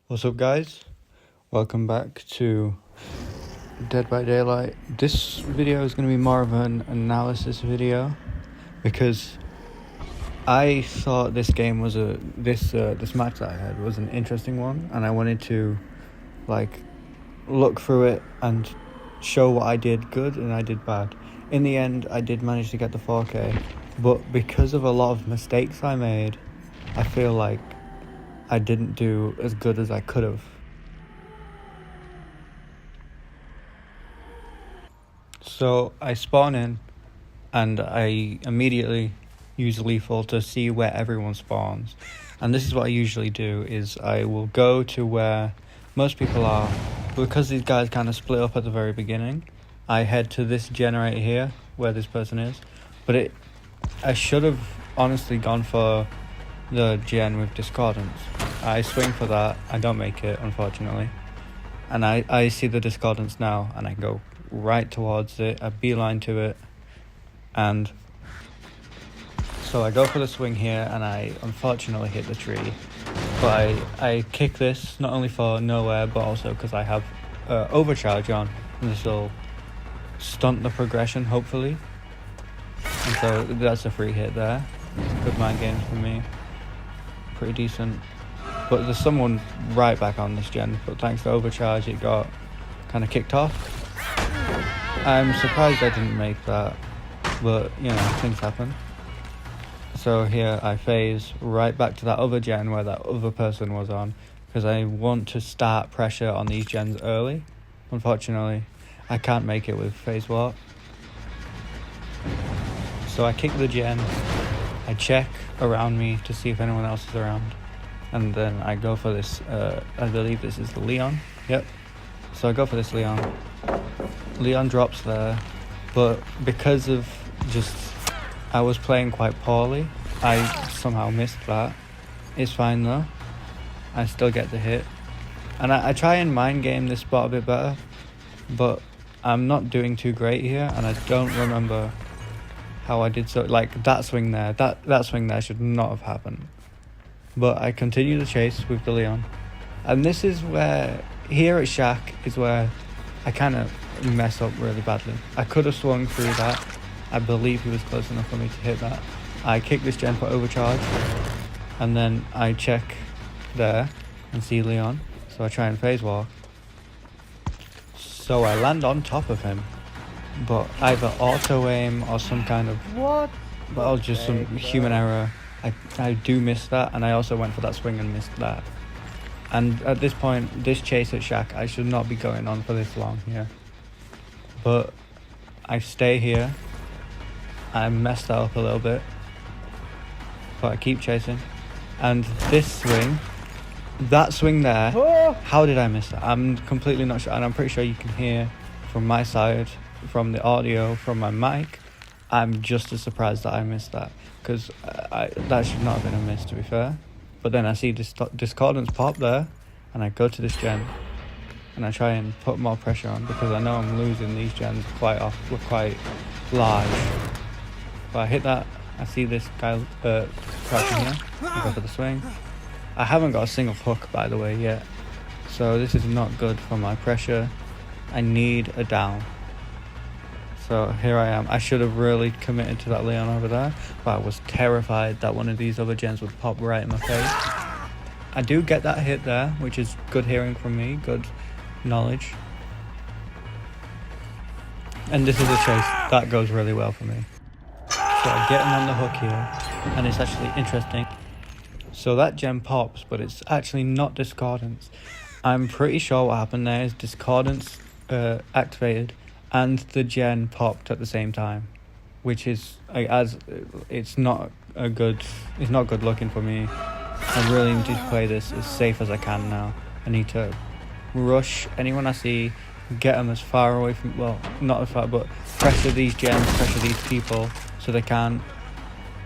What's up, guys? Welcome back to Dead by Daylight. This video is going to be more of an analysis video because I thought this game was this match that I had was an interesting one, and I wanted to look through it and show what I did good and I did bad. In the end, I did manage to get the 4K, but because of a lot of mistakes I made, I feel like I didn't do as good as I could have. So I spawn in and I immediately use lethal to see where everyone spawns. And this is what I usually do, is I will go to where most people are. Because these guys kind of split up at the very beginning, I head to this generator here where this person is. But I should have honestly gone for the gen with discordance. I swing for that, I don't make it unfortunately, and I see the discordance now and I go right towards it, I beeline to it, and so I go for the swing here and I unfortunately hit the tree, but I kick this not only for nowhere but also because I have overcharge on, and this will stunt the progression hopefully, and so that's a free hit there. Good mind games for me, pretty decent. But there's someone right back on this gen, but thanks to overcharge it got kind of kicked off. I'm surprised I didn't make that, but you know, things happen. So here I phase right back to that other gen where that other person was on, because I want to start pressure on these gens early. Unfortunately, I can't make it with phase warp. So I kick the gen, I check around me to see if anyone else is around. And then I go for this, I believe this is the Leon. Yep. So I go for this Leon. Leon drops there. But because of just, I was playing quite poorly, I somehow missed that. It's fine though. I still get the hit. And I try and mind game this spot a bit better. But I'm not doing too great here. And I don't remember how I did so. Like that swing there. That swing there should not have happened. But I continue the chase with the Leon. And this is where, here at Shack, is where I kind of mess up really badly. I could have swung through that. I believe he was close enough for me to hit that. I kick this gen for overcharge. And then I check there and see Leon. So I try and phase walk. So I land on top of him. But either auto aim or some kind of... What? Well, just some human error. I do miss that, and I also went for that swing and missed that. And at this point, this chase at Shack, I should not be going on for this long here. But I stay here. I messed that up a little bit. But I keep chasing. And this swing, that swing there, how did I miss that? I'm completely not sure, and I'm pretty sure you can hear from my side, from the audio, from my mic. I'm just as surprised that I missed that, because that should not have been a miss, to be fair. But then I see discordance pop there, and I go to this gen, and I try and put more pressure on, because I know I'm losing these gens quite large. But I hit that, I see this guy crouching here, I go for the swing. I haven't got a single hook, by the way, yet, so this is not good for my pressure. I need a down. So here I am. I should have really committed to that Leon over there, but I was terrified that one of these other gens would pop right in my face. I do get that hit there, which is good hearing from me, good knowledge. And this is a chase. That goes really well for me. So I get him on the hook here, and it's actually interesting. So that gen pops, but it's actually not discordance. I'm pretty sure what happened there is discordance activated, and the gen popped at the same time, which is it's not good looking for me. I really need to play this as safe as I can now. I need to rush anyone I see, get them as far away from, well, not as far, but pressure these gens, pressure these people, so they can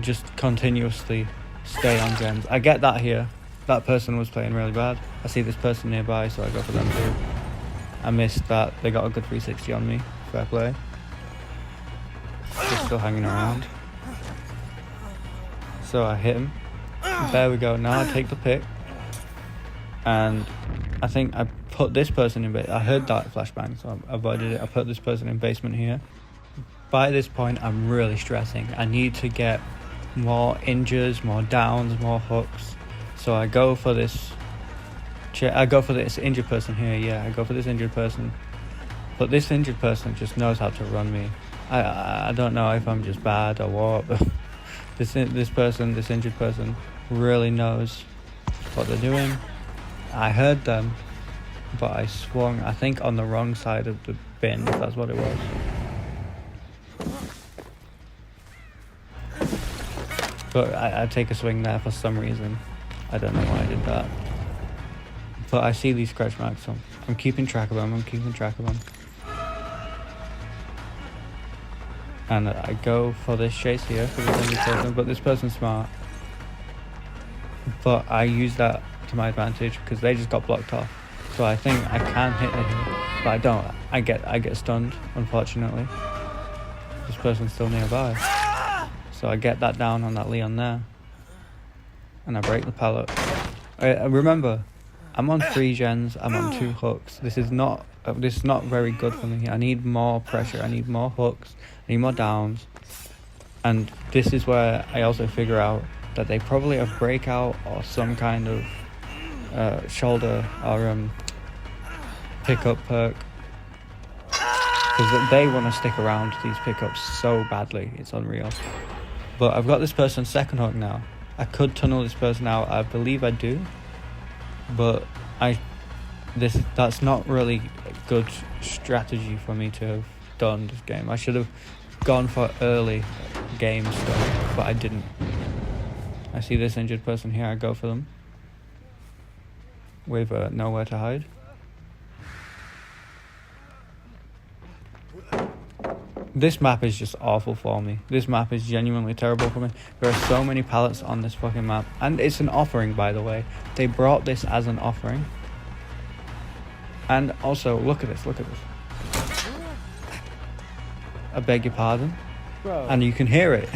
just continuously stay on gens. I get that here. That person was playing really bad. I see this person nearby, so I go for them too. I missed that. They got a good 360 on me. Fair play. Just still hanging around. So I hit him. There we go. Now I take the pick. And I think I put this person in I heard that flashbang, so I avoided it. I put this person in basement here. By this point, I'm really stressing. I need to get more injures, more downs, more hooks. So I go for this injured person here. Yeah, I go for this injured person. But this injured person just knows how to run me. I don't know if I'm just bad or what, but this injured person really knows what they're doing. I heard them, but I swung, I think, on the wrong side of the bin, if that's what it was. But I take a swing there for some reason. I don't know why I did that. But I see these scratch marks, so I'm keeping track of them. And I go for this chase here for this injured person, but this person's smart. But I use that to my advantage because they just got blocked off. So I think I can hit it here, but I don't. I get stunned, unfortunately. This person's still nearby. So I get that down on that Leon there. And I break the pallet. I remember, I'm on 3 gens, I'm on 2 hooks. This is not very good for me. I need more pressure, I need more hooks, I need more downs. And this is where I also figure out that they probably have breakout or some kind of shoulder or pickup perk. Because they want to stick around these pickups so badly, it's unreal. But I've got this person's second hook now. I could tunnel this person out, I believe I do. But that's not really a good strategy for me to have done this game. I should have gone for early game stuff, but I didn't. I see this injured person here, I go for them. With nowhere to hide. This map is just awful for me. This map is genuinely terrible for me. There are so many pallets on this fucking map. And it's an offering, by the way. They brought this as an offering. And also, look at this. I beg your pardon. Bro. And you can hear it.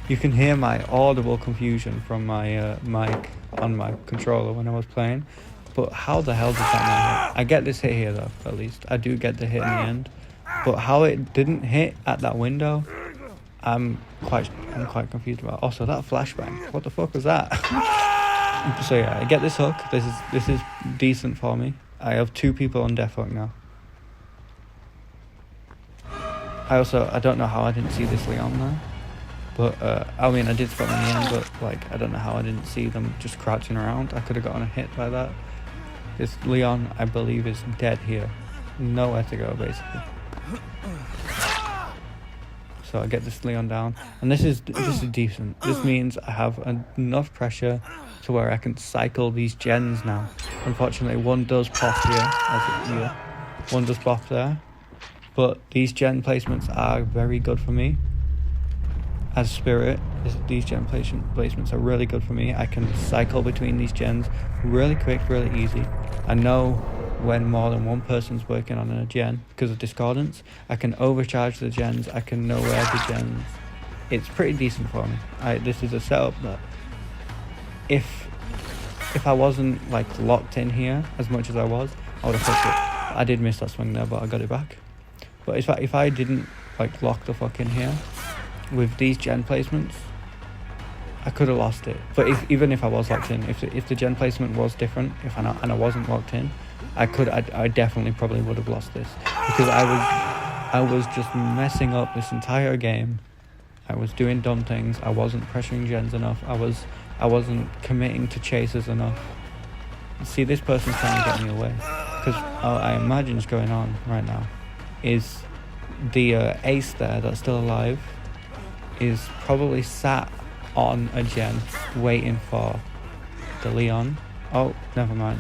You can hear my audible confusion from my mic on my controller when I was playing. But how the hell did that not hit? I get this hit here though, at least. I do get the hit in the end. But how it didn't hit at that window, I'm quite confused about. Also, that flashbang, what the fuck was that? So yeah, I get this hook. This is decent for me. I have 2 people on death hook now. I don't know how I didn't see this Leon there. But I mean, I did spot them in the end, but I don't know how I didn't see them just crouching around. I could have gotten a hit by that. This Leon, I believe, is dead here. Nowhere to go, basically. So I get this Leon down, and this is decent. This means I have enough pressure to where I can cycle these gens now. Unfortunately, one does pop here, one does pop there, but these gen placements are very good for me. As Spirit, these gen placements are really good for me. I can cycle between these gens really quick, really easy. I know when more than one person's working on a gen because of discordance. I can overcharge the gens, I can know where the gens. It's pretty decent for me. This is a setup that if I wasn't locked in here as much as I was, I would have fucked it. I did miss that swing there, but I got it back. But if I didn't lock the fuck in here with these gen placements, I could have lost it. But even if I was locked in, if the gen placement was different, and I wasn't locked in, I definitely probably would have lost this, because I was just messing up this entire game. I was doing dumb things. I wasn't pressuring gens enough. I wasn't committing to chases enough. See, this person's trying to get me away, because I imagine what's going on right now is the ace there that's still alive is probably sat on a gen waiting for the Leon. Oh, never mind.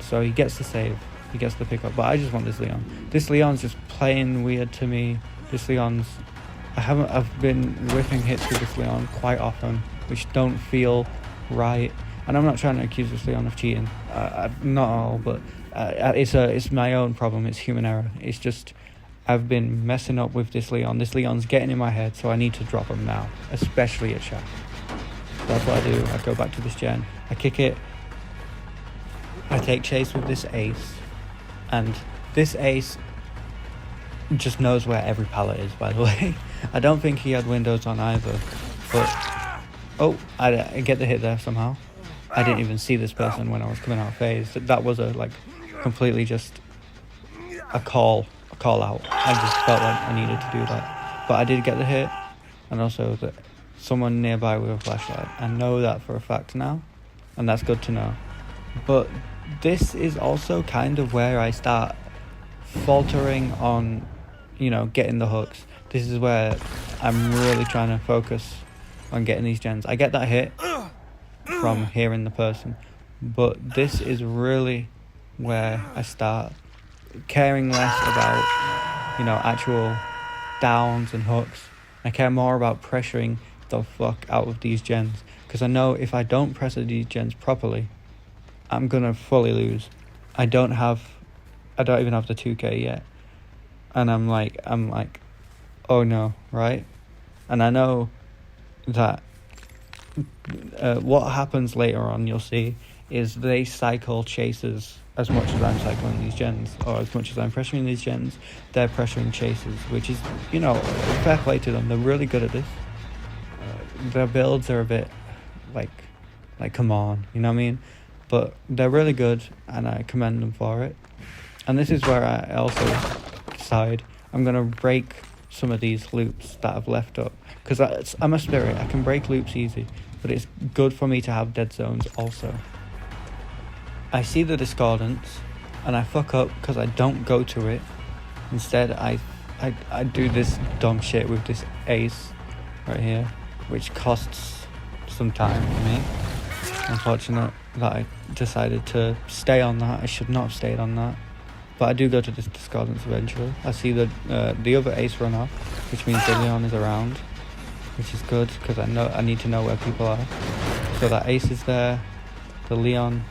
So he gets the save, he gets the pickup, but I just want this Leon. This Leon's just playing weird to me. I've been whipping hits with this Leon quite often, which don't feel right. And I'm not trying to accuse this Leon of cheating, not all, but it's my own problem. It's human error. It's just I've been messing up with this Leon. This Leon's getting in my head, so I need to drop him now, especially at shaft. That's what I do. I go back to this gen, I kick it, I take chase with this ace, and this ace just knows where every pallet is, by the way. I don't think he had windows on either, but... Oh, I get the hit there somehow. I didn't even see this person when I was coming out of phase. That was a, like, completely just a call out. I just felt like I needed to do that. But I did get the hit, and also that someone nearby with a flashlight. I know that for a fact now, and that's good to know. But this is also kind of where I start faltering on, you know, getting the hooks. This is where I'm really trying to focus on getting these gens. I get that hit from hearing the person, but this is really where I start caring less about, you know, actual downs and hooks. I care more about pressuring the fuck out of these gens, because I know if I don't pressure these gens properly, I'm gonna fully lose. I don't even have the 2k yet, and I'm like, oh no, right? And I know that what happens later on, you'll see, is they cycle chases as much as I'm cycling these gens, or as much as I'm pressuring these gens, they're pressuring chases, which is, you know, fair play to them. They're really good at this. Their builds are a bit like come on, you know what I mean? But they're really good, and I commend them for it. And this is where I also decide I'm going to break some of these loops that I've left up, because I'm a spirit. I can break loops easy, but it's good for me to have dead zones also. I see the discordance, and I fuck up because I don't go to it. Instead, I do this dumb shit with this ace right here, which costs some time for me. Unfortunate that I decided to stay on that. I should not have stayed on that. But I do go to this discordance eventually. I see the other ace run off, which means the Leon is around, which is good, because I need to know where people are. So that ace is there, the Leon.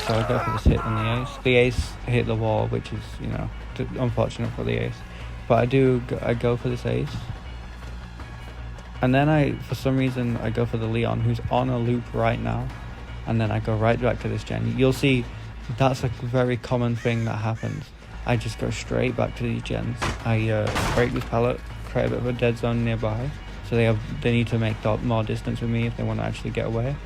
So I go for this hit on the ace. The ace hit the wall, which is, you know, unfortunate for the ace. But I go for this ace. And then for some reason, I go for the Leon, who's on a loop right now. And then I go right back to this gen. You'll see that's a very common thing that happens. I just go straight back to these gens. I break this pallet, create a bit of a dead zone nearby. So they need to make more distance with me if they want to actually get away.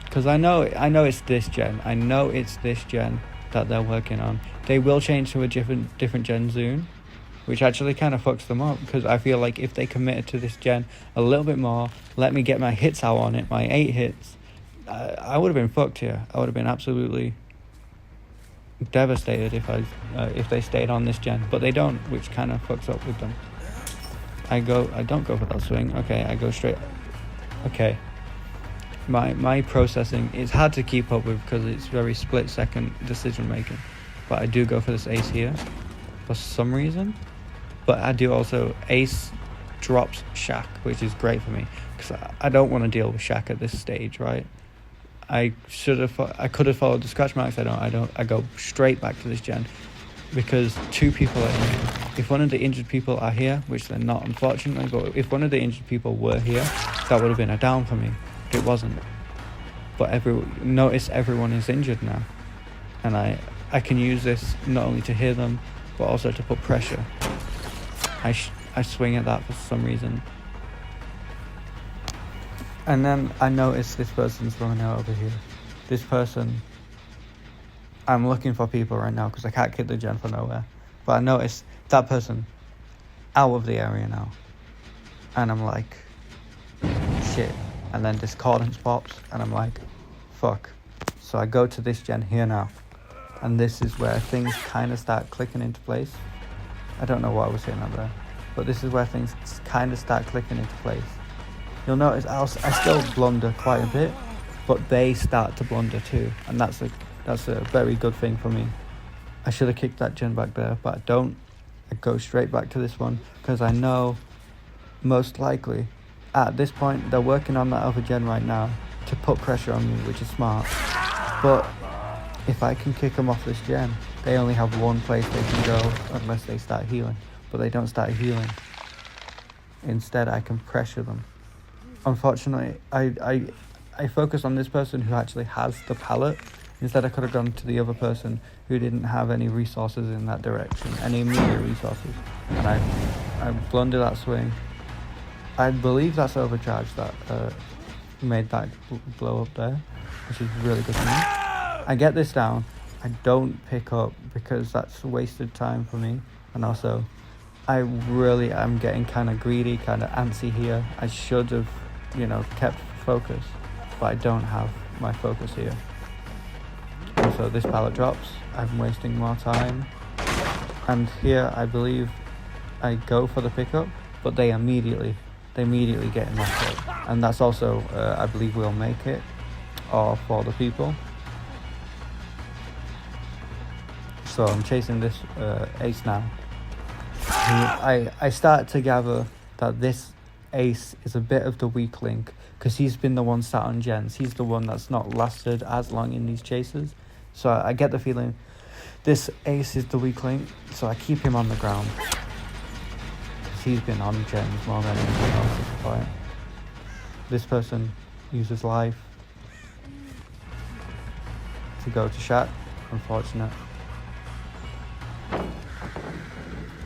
Because I know it's this gen. I know it's this gen that they're working on. They will change to a different gen soon, which actually kind of fucks them up, because I feel like if they committed to this gen a little bit more, let me get my hits out on it, my 8 hits, I would have been fucked here. I would have been absolutely devastated if they stayed on this gen, but they don't, which kind of fucks up with them. I don't go for that swing. Okay, I go straight. Okay. My processing is hard to keep up with because it's very split-second decision making. But I do go for this ace here for some reason. But I do also ace drops Shaq, which is great for me, because I don't want to deal with Shaq at this stage, right? I could have followed the scratch marks. I don't. I go straight back to this gen, because 2 people are injured. If one of the injured people are here, which they're not, unfortunately, but if one of the injured people were here, that would have been a down for me. It wasn't. But notice everyone is injured now, and I can use this not only to hear them, but also to put pressure. I swing at that for some reason. And then I notice this person's running out over here. This person, I'm looking for people right now because I can't kick the gen for nowhere. But I notice that person out of the area now. And I'm like, shit. And then discordance pops, and I'm like, fuck. So I go to this gen here now. And this is where things kind of start clicking into place. I don't know what I was saying out there, but this is where things kind of start clicking into place. You'll notice I still blunder quite a bit, but they start to blunder too, and that's a very good thing for me. I should have kicked that gen back there, but I don't. I go straight back to this one, because I know most likely at this point they're working on that other gen right now to put pressure on me, which is smart. But if I can kick them off this gen, they only have one place they can go unless they start healing, but they don't start healing. Instead, I can pressure them. Unfortunately, I I focused on this person who actually has the pallet. Instead, I could have gone to the other person who didn't have any resources in that direction, any immediate resources. And I blundered that swing. I believe that's overcharge that made that blow up there, which is really good for me. I get this down. I don't pick up because that's wasted time for me. And also, I really am getting kind of greedy, kind of antsy here. I should have, kept focus, but I don't have my focus here. And so this pallet drops. I'm wasting more time. And here, I believe I go for the pickup, but they immediately get in my foot. And that's also, I believe we'll make it, or for the people. So I'm chasing this ace now. I start to gather that this ace is a bit of the weak link, because he's been the one sat on gens. He's the one that's not lasted as long in these chases. So I get the feeling this ace is the weak link, so I keep him on the ground. Because he's been on gens more than anyone else at the fight. This person uses life to go to Shack. Unfortunate.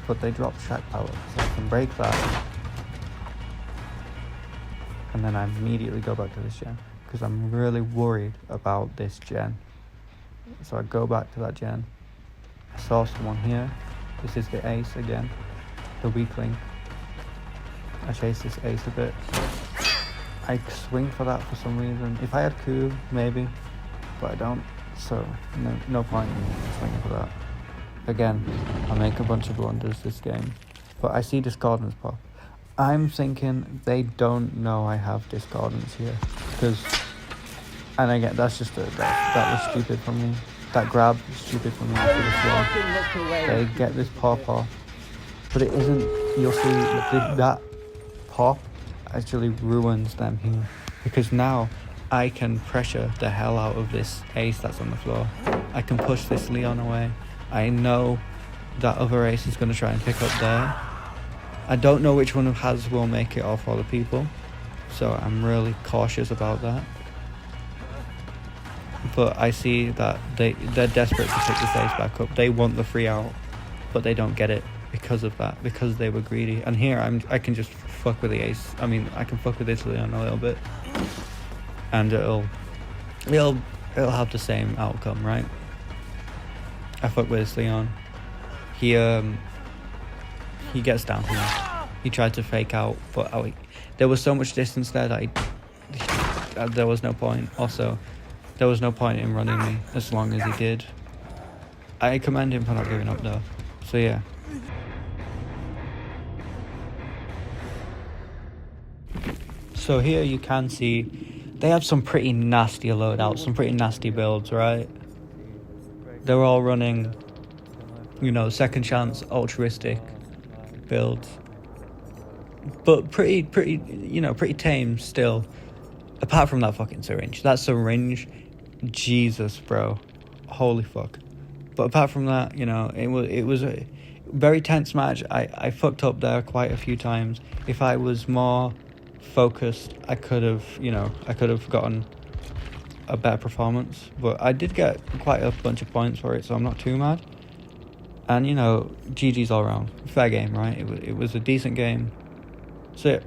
But they drop Shack pallet, so I can break that. And then I immediately go back to this gen, because I'm really worried about this gen. So I go back to that gen. I saw someone here. This is the ace again, the weak link. I chase this ace a bit. I swing for that for some reason. If I had coup, maybe, but I don't. So no point in swinging for that. Again, I make a bunch of blunders this game, but I see discordance pop. I'm thinking they don't know I have discordance here, and again, that's just that was stupid from me. That grab is stupid from me. They get this pop off, but it isn't. You'll see that pop actually ruins them here, because now I can pressure the hell out of this ace that's on the floor. I can push this Leon away. I know that other ace is going to try and pick up there. I don't know which one of has will make it or for the people, so I'm really cautious about that. But I see that they're desperate to pick this ace back up. They want the free out, but they don't get it because of that, because they were greedy. And here I can just fuck with the ace. I mean, I can fuck with this Leon a little bit, and it'll have the same outcome, right? I fuck with this Leon. He gets down here. He tried to fake out, but there was so much distance there that there was no point. Also, there was no point in running me as long as he did. I commend him for not giving up though. So yeah. So here you can see they have some pretty nasty loadouts, some pretty nasty builds, right? They're all running, second chance, altruistic builds. But pretty tame still. Apart from that fucking syringe. That syringe, Jesus, bro. Holy fuck. But apart from that, it was a very tense match. I fucked up there quite a few times. If I was more focused, I could have gotten a better performance, but I did get quite a bunch of points for it, so I'm not too mad. And GG's all around. Fair game, right? It was a decent game. So